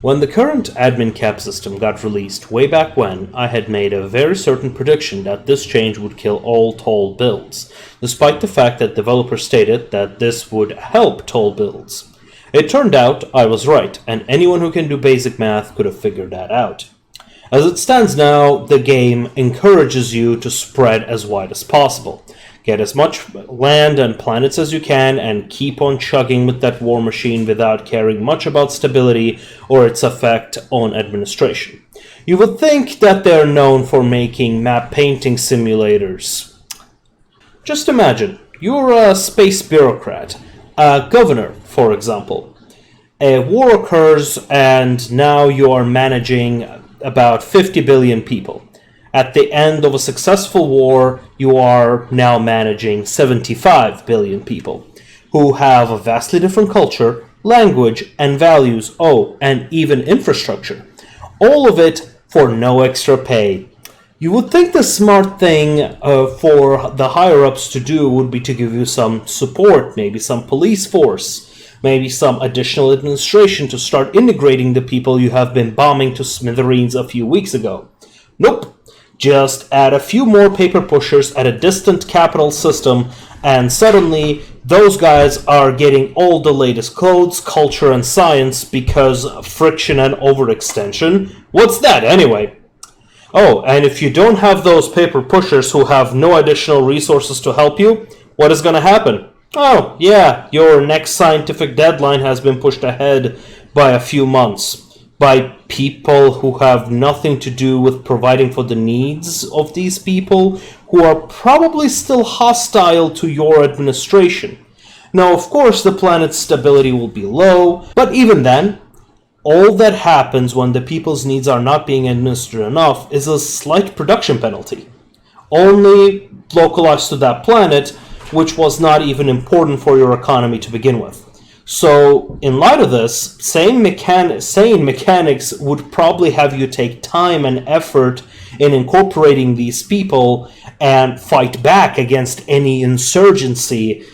When the current admin cap system got released way back when, I had made a very certain prediction that this change would kill all toll builds, despite the fact that developers stated that this would help toll builds. It turned out I was right, and anyone who can do basic math could have figured that out. As it stands now, the game encourages you to spread as wide as possible. Get as much land and planets as you can and keep on chugging with that war machine without caring much about stability or its effect on administration. You would think that they're known for making map painting simulators. Just imagine, you're a space bureaucrat, a governor, for example. A war occurs and now you are managing about 50 billion people. At the end of a successful war, you are now managing 75 billion people, who have a vastly different culture, language, and values, and even infrastructure. All of it for no extra pay. You would think the smart thing for the higher-ups to do would be to give you some support, maybe some police force, maybe some additional administration to start integrating the people you have been bombing to smithereens a few weeks ago. Nope. Just add a few more paper pushers at a distant capital system, and suddenly those guys are getting all the latest codes, culture, and science because of friction and overextension. What's that, anyway? Oh, and if you don't have those paper pushers who have no additional resources to help you, what is going to happen? Oh, yeah, your next scientific deadline has been pushed ahead by a few months. By people who have nothing to do with providing for the needs of these people, who are probably still hostile to your administration. Now, of course, the planet's stability will be low, but even then, all that happens when the people's needs are not being administered enough is a slight production penalty. Only localized to that planet, which was not even important for your economy to begin with. So, in light of this, sane mechanics would probably have you take time and effort in incorporating these people and fight back against any insurgency,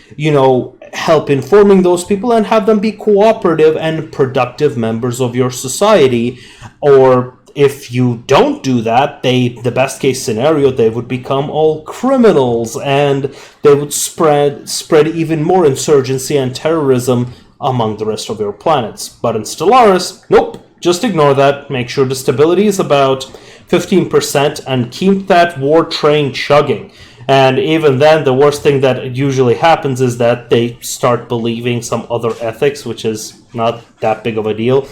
help informing those people and have them be cooperative and productive members of your society. Or if you don't do that, the best case scenario, they would become all criminals and they would spread even more insurgency and terrorism among the rest of your planets. But in Stellaris, nope, just ignore that. Make sure the stability is about 15% and keep that war train chugging. And even then, the worst thing that usually happens is that they start believing some other ethics, which is not that big of a deal.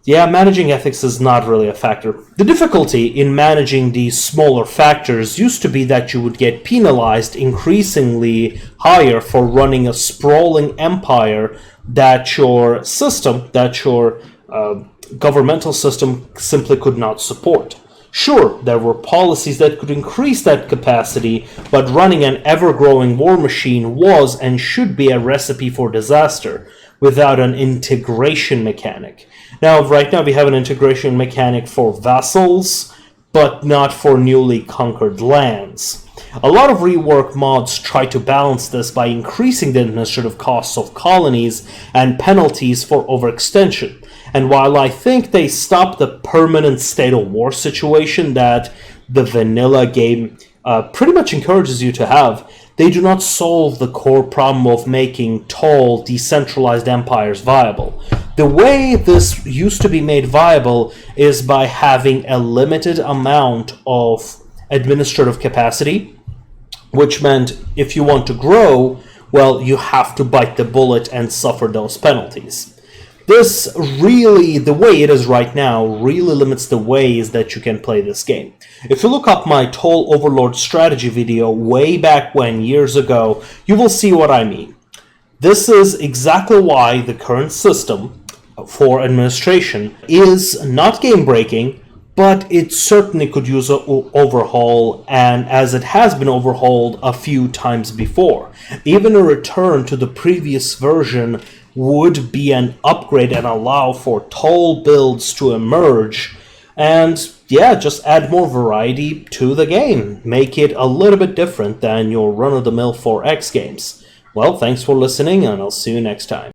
Yeah, managing ethics is not really a factor. The difficulty in managing these smaller factors used to be that you would get penalized increasingly higher for running a sprawling empire that your governmental system simply could not support. Sure, there were policies that could increase that capacity, but running an ever-growing war machine was and should be a recipe for disaster without an integration mechanic. Right now we have an integration mechanic for vassals, but not for newly conquered lands. A lot of rework mods try to balance this by increasing the administrative costs of colonies and penalties for overextension. And while I think they stop the permanent state of war situation that the vanilla game pretty much encourages you to have, they do not solve the core problem of making tall, decentralized empires viable. The way this used to be made viable is by having a limited amount of administrative capacity, which meant if you want to grow, well, you have to bite the bullet and suffer those penalties. This really, the way it is right now, really limits the ways that you can play this game. If you look up my Toll Overlord strategy video way back when, years ago, you will see what I mean. This is exactly why the current system for administration is not game-breaking, but it certainly could use an overhaul, and as it has been overhauled a few times before. Even a return to the previous version would be an upgrade and allow for tall builds to emerge, and yeah, just add more variety to the game. Make it a little bit different than your run-of-the-mill 4X games. Well, thanks for listening, and I'll see you next time.